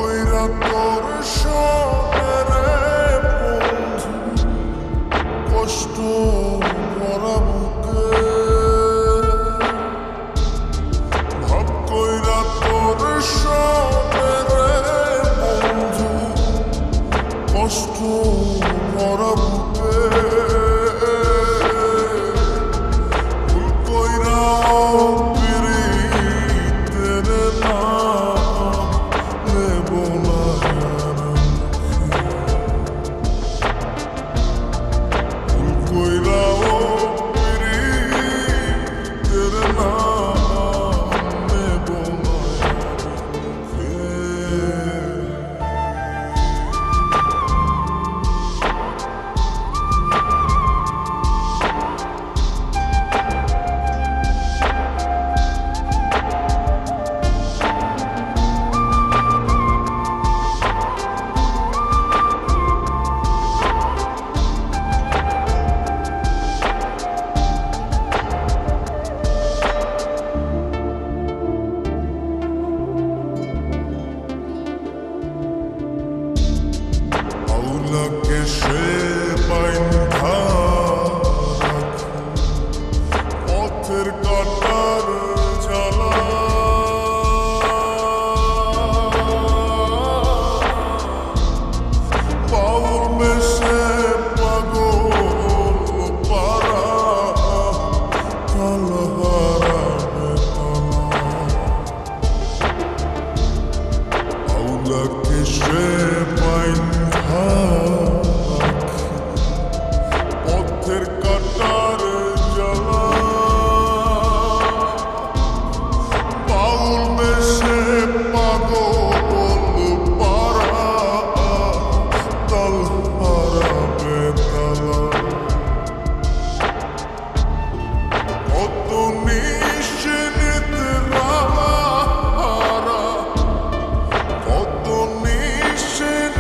কইরা তোর সনের বন্ধু কষ্ট ভরা বুকে ভাব কইরা তোর সনের বন্ধু কষ্ট ভরা বুকে ভুল কইরা সে বাইন্ধা পথের কাটার জ্বালা পাউল বেশে পাগল পারা কালহারা আউলাকে সে বাইন্ধা পথের কাটার জ্বালা পাউল বেশে পাগল পারা তাল হারাবে তালা কত নিশ্চিত হারা কত নিশ্চিত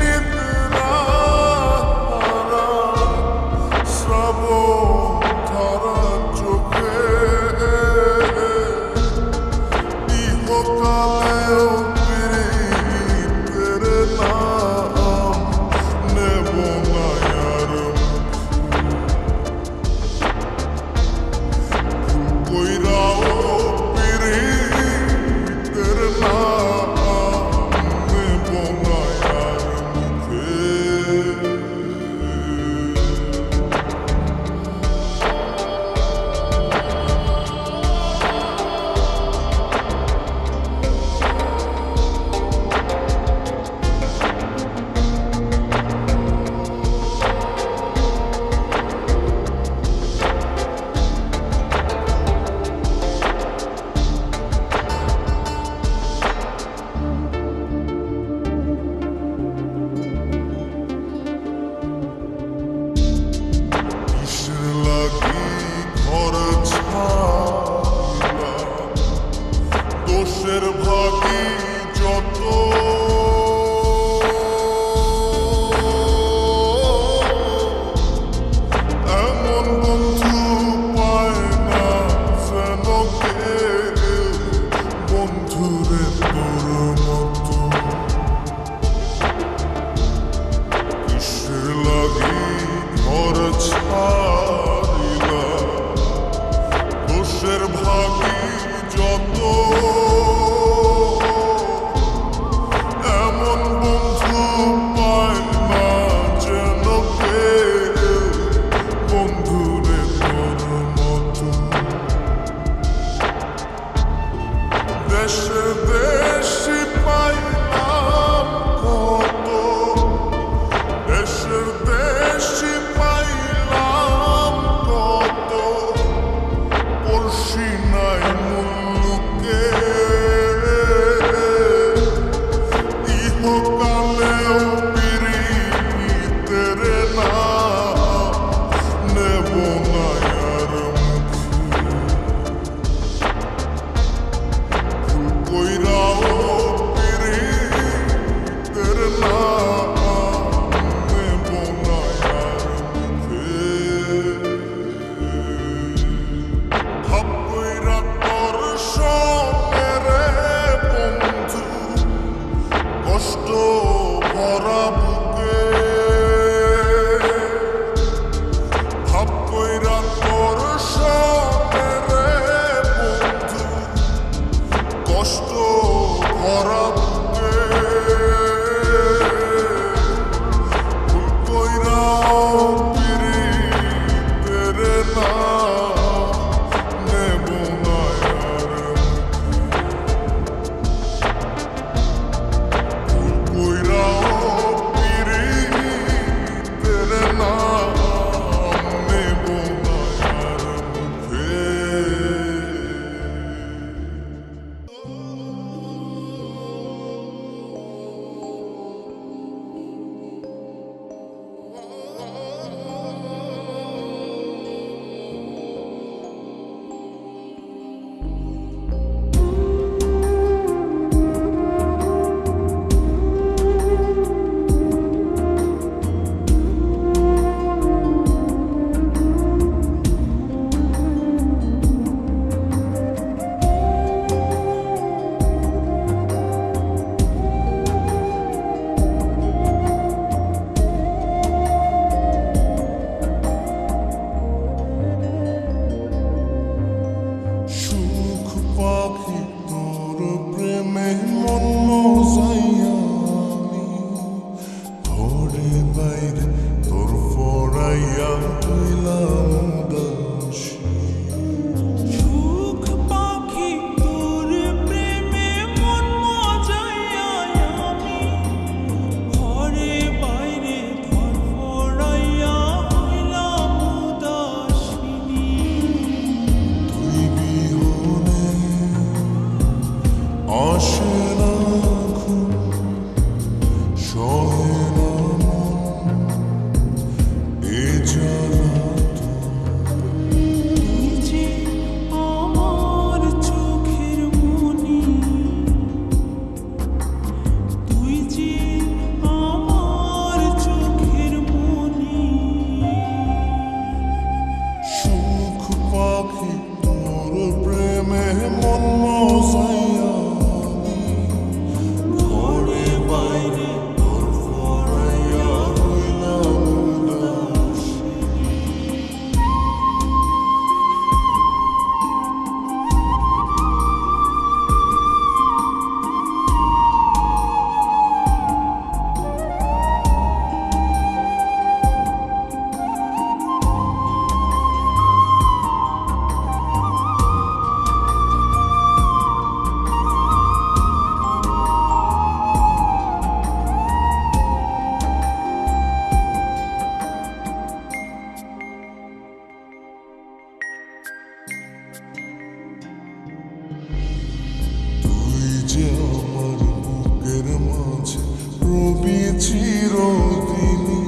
চিরদিনই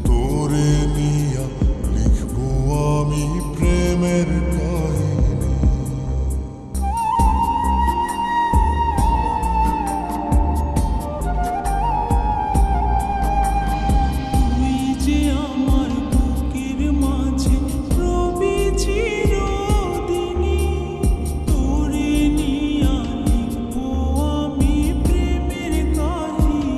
তোরে নিয়া লিখবো আমি প্রেমের কাহিনী। তুই যে আমার বুকের মাঝে রবি চিরদিনই, তোরে নিয়া লিখবো আমি প্রেমের কাহিনী।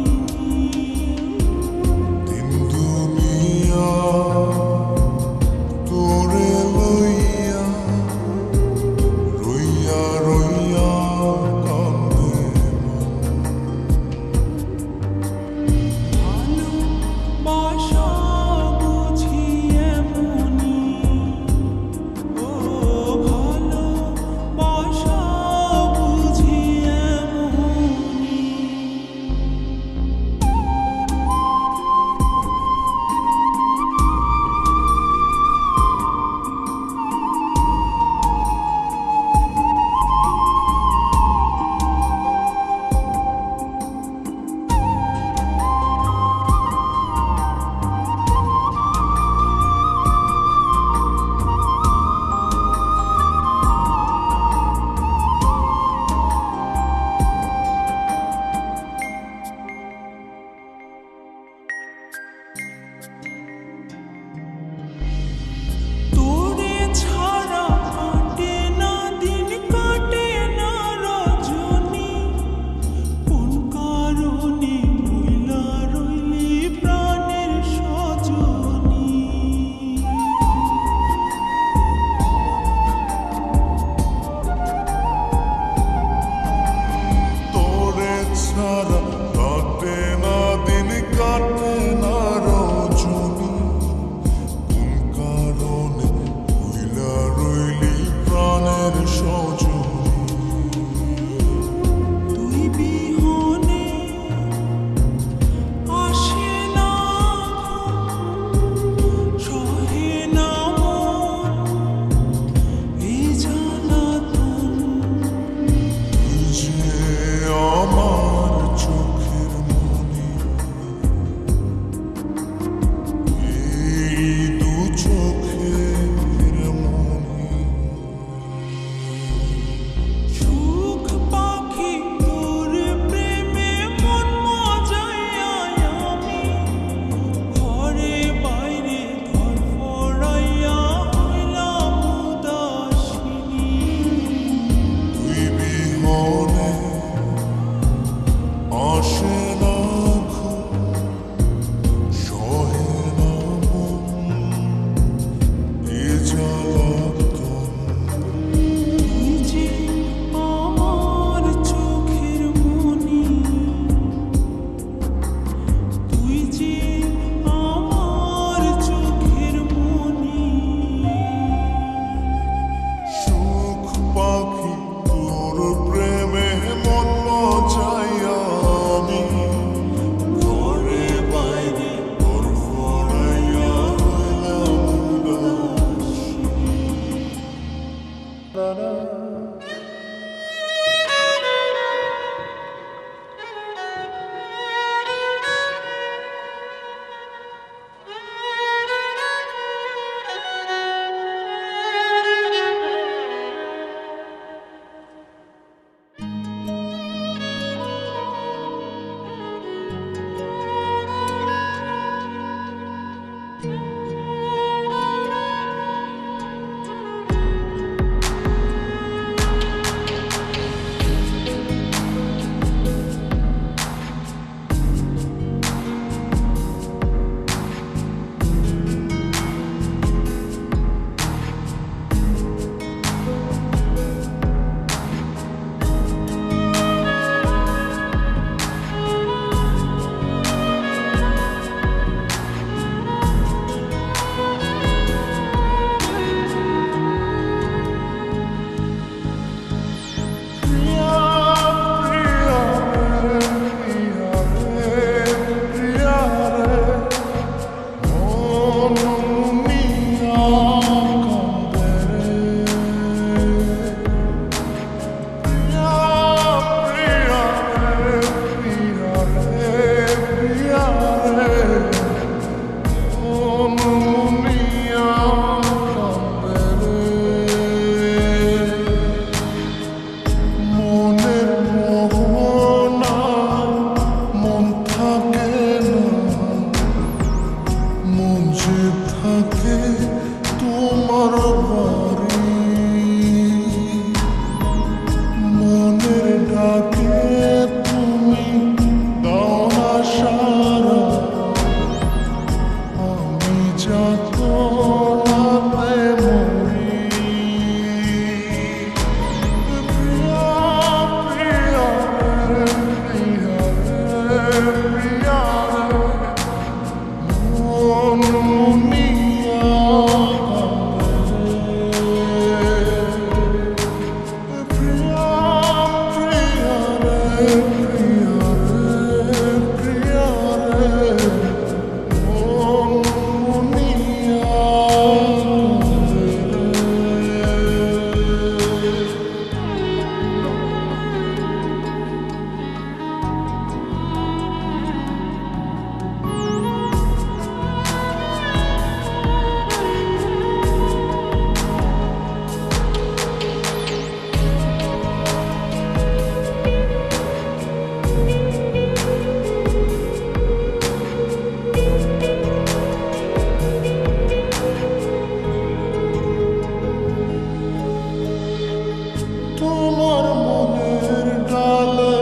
তোমার মনের ডালে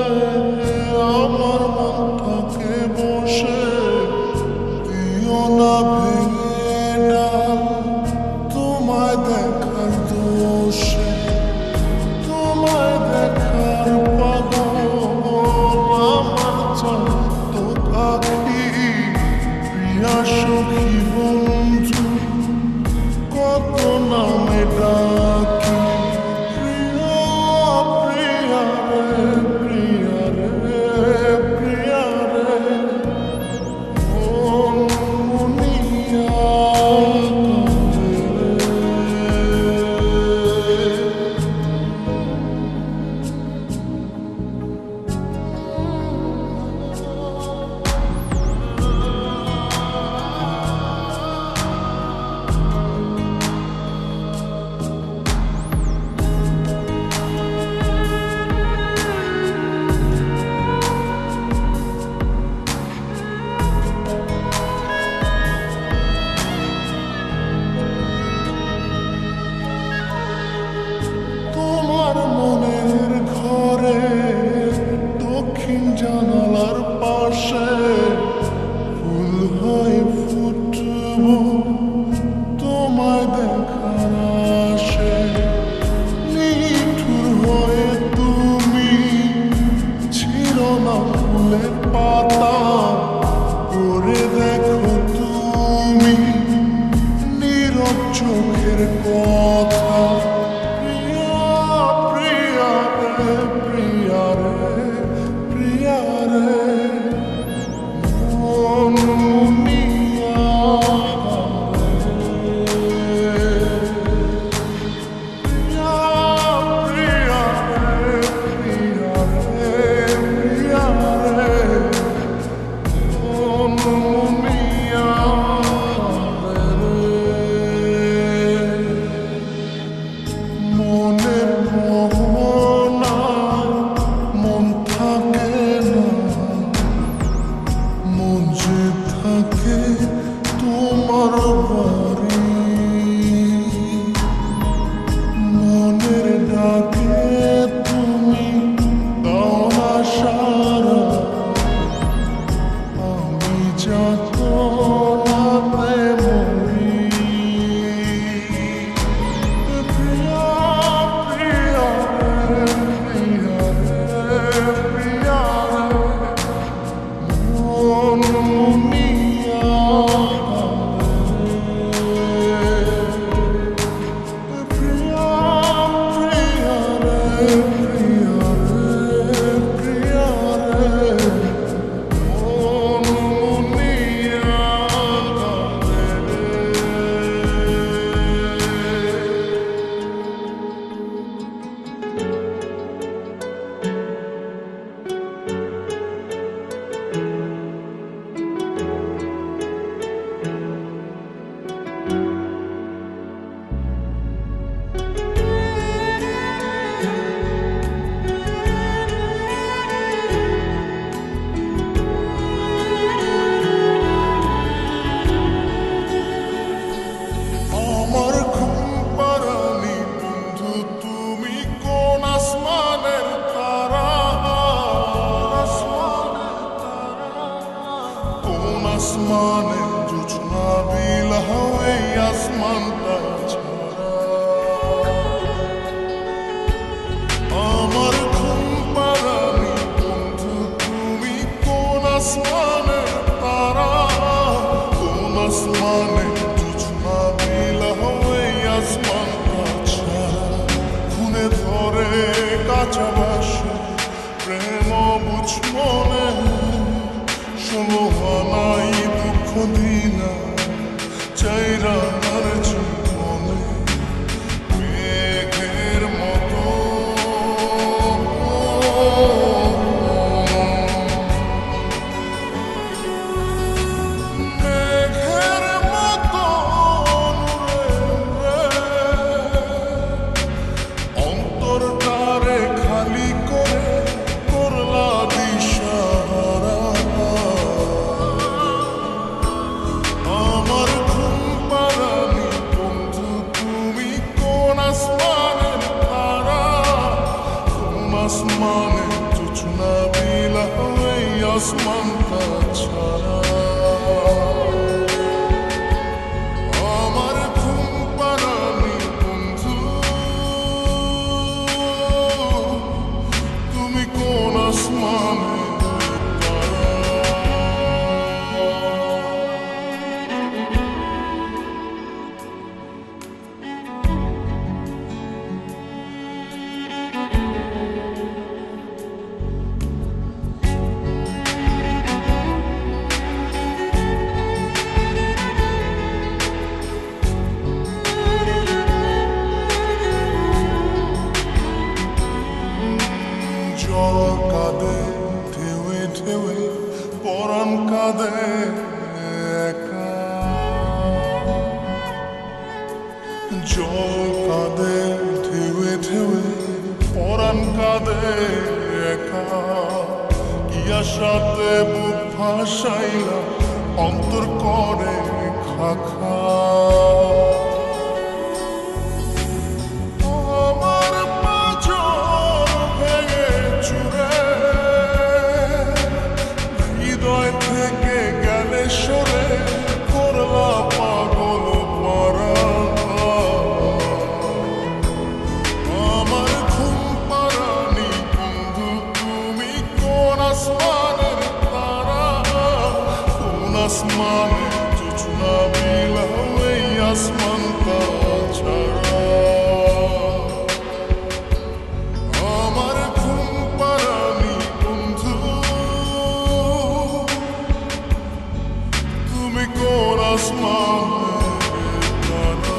আমার মন থাকে বসে, দিও না ভেঙে ডাল তোমায় দেখার দোষে, তোমায় দেখার পাগল আমার চলত আখি, প্রিয়া সখী বন্ধু কত নামে ডাকি। তোমার মনের ঘরে দক্ষিণ জানালার পাশে ফুল হয়ে ফুটব তোমায় দেখার আশে, নিঠুর হয়ে তুমি ছিঁড়ো না ফুলের পাতা, করে দেখো তুমি নীরব চোখের কথা। মনের মোহনায় মন থাকে না, মন যে থাকে তোমার বাড়ি, মনের ডাকে তুমি দাও না সারা, আমি যত নাতে মরি। আসমানে জোছনা বিলাও এই আসমানটা ছাড়া, আমার ঘুম পাড়ানি বন্ধু তুমি কোন আসমানে আসমানটা ছাড়া আমার ঘুম পাড়ানি বন্ধু তুমি কোন আসমানে জল কাঁদে ঢেউে ঢেউে পরাণ কাঁদে একা জল কাঁদে ঢেউে ঢেউে পরাণ কাঁদে একা কি আশাতে বুক ভাসাইলা অন্তর করে খাখা আমার পাঁজর ভেঙে চুরে হৃদয় থেকে গেলে সরে করলা পাগল পারা আমার ঘুম পাড়ানি বন্ধু তুমি কোন আসমানের তারা কোন আসমানে জোছনা বিলাও এই আসমানটা ছাড়া আমার ঘুম পাড়ানি বন্ধু তুমি কোন আসমানের তারা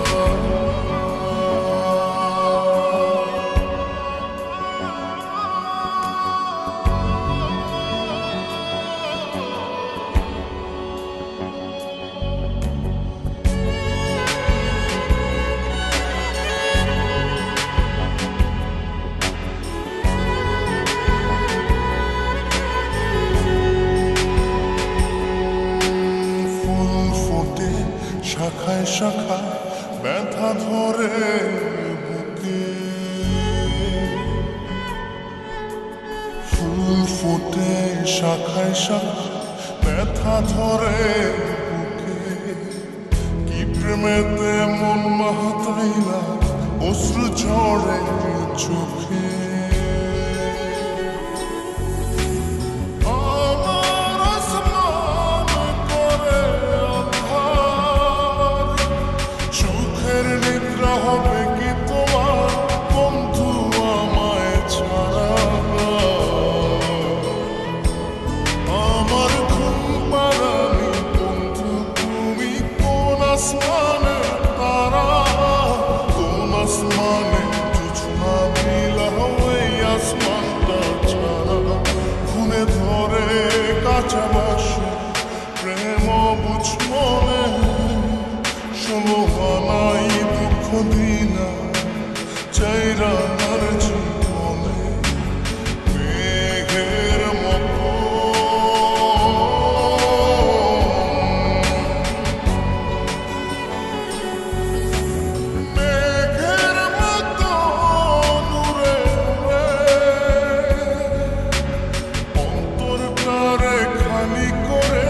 ফুল ফোটে শাখায় শাখায় ব্যথা ধরে বুকে ফুল ফোটে শাখায় শাখায় ব্যথা ধরে বুকে কি প্রেমেতে মন মাহাতাইলা অশ্রু ঝরে চোখে আমার আসমান করে আঁধার সুখের নিদ্রা হবে কি তোমার বন্ধু আমায় ছাড়া আমার ঘুম পাড়ানি বন্ধু তুমি কোন আসমানে তারা কোন আসমানে জোছনা বিলাও এই আসমানটা ছাড়া খুনে ধরে কাঁচা বাসে প্রেম বুঝ মনে শোনো হানাই দুঃখ দিনা চাইরা আর জীবনে মেঘের মতো মেঘের মতো নূরে অন্তরটারে খালি করে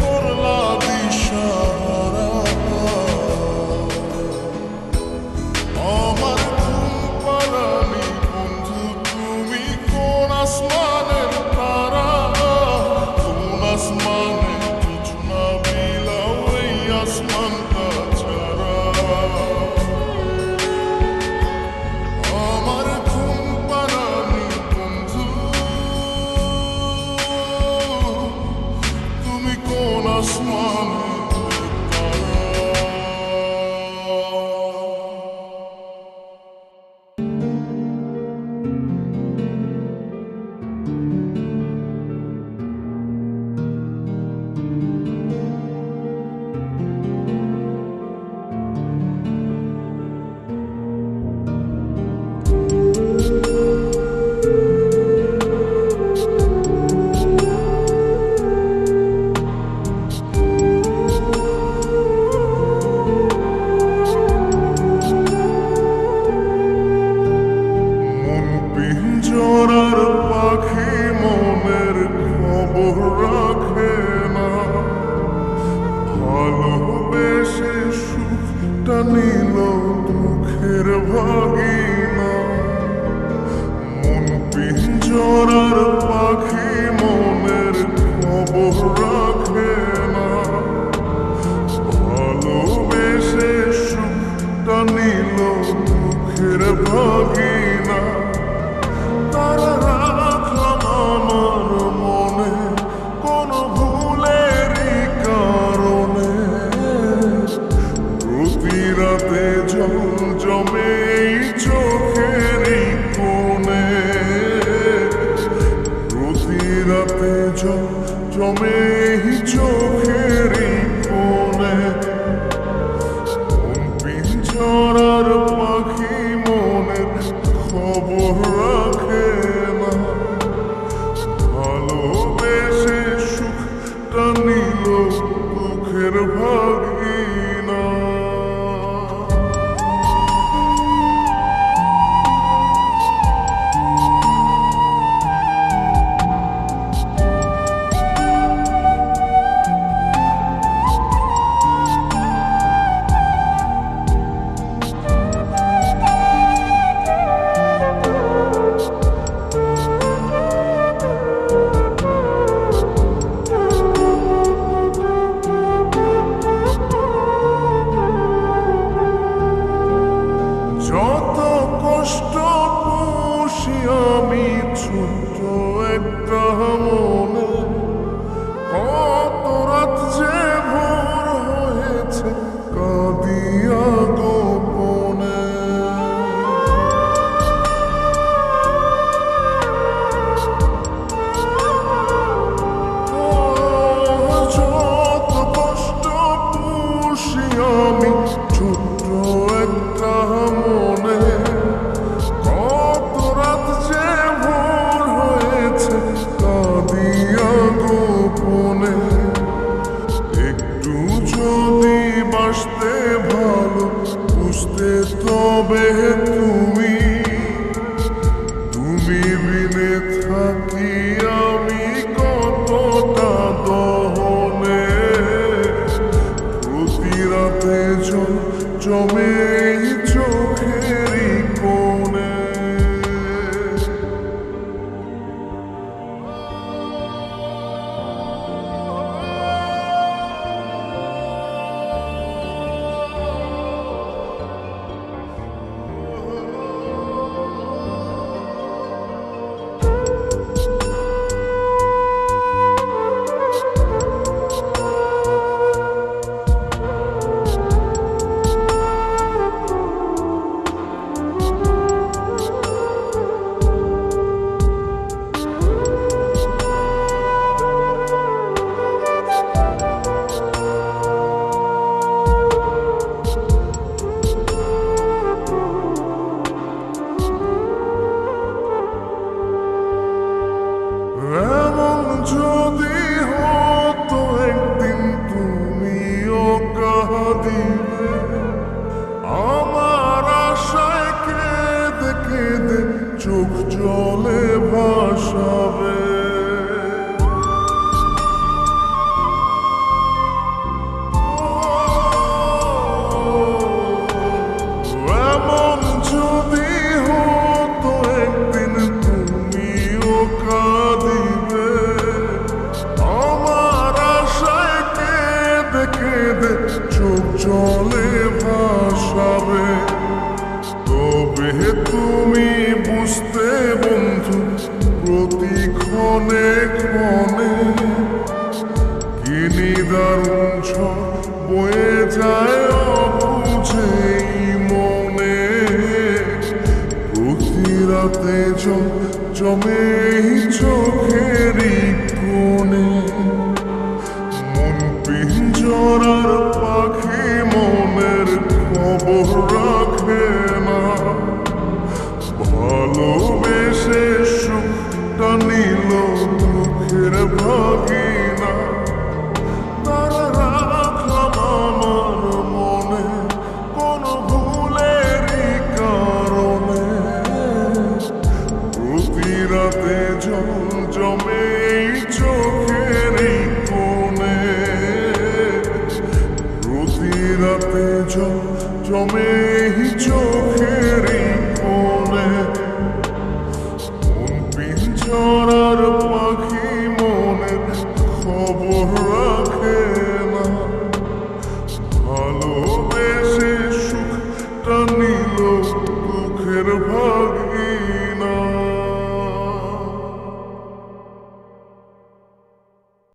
করলা দিশাহারা রাতে জমে চোখেরই কোণে পিঞ্জরার পাখি মনের খবর রাখে না, ভালোবেসে সুখটা নিল দুঃখের ভাগিনা। যত কষ্ট পুষি আমি ছোট্ট একটা মনে, কত রাত যে ভোর হয়েছে কাঁদিয়া গোপনে। যত কষ্ট পুষি আমি ছোট্ট একটা মনে, কত রাত যে ভোর হয়েছে কাঁদিয়া গোপনে। একটু যদি বাসতে ভালো বুঝতে তবে তুমি, তুমি বিনে থাকি আমি কতটা দহনে। প্রতি রাতে জমে চোখেরই কোণে। এমন যদি হতো একদিন তুমিও কাঁদিবে, আমার আশায় কেঁদে কেঁদে চোখ জলে ভাসাবে। এমন যদি হতো একদিন তুমিও কাঁদিবে, আমার আশায় কেঁদে কেঁদে চোখ জলে ভাসাবে। তবে তুমি বুঝতে বন্ধু প্রতি ক্ষণে ক্ষণে কি নিদারুণ ঝড় বয়ে যায় অবুঝেই মনে। প্রতি রাতে জমে চোখেরই কোণে মন পিঞ্জরার পাখি মনের খবর রাখে না, ভালোবেসে সুখটা নিল দুঃখের ভাগিনা। তারা রাখলাম আমার মনে কোন ভুলেরই কারণে। প্রতি রাতে জমে চোখেরই কোণে, প্রতি রাতে জমে চোখেরই কোণে মন পিঞ্জরার পাখি মনের খবর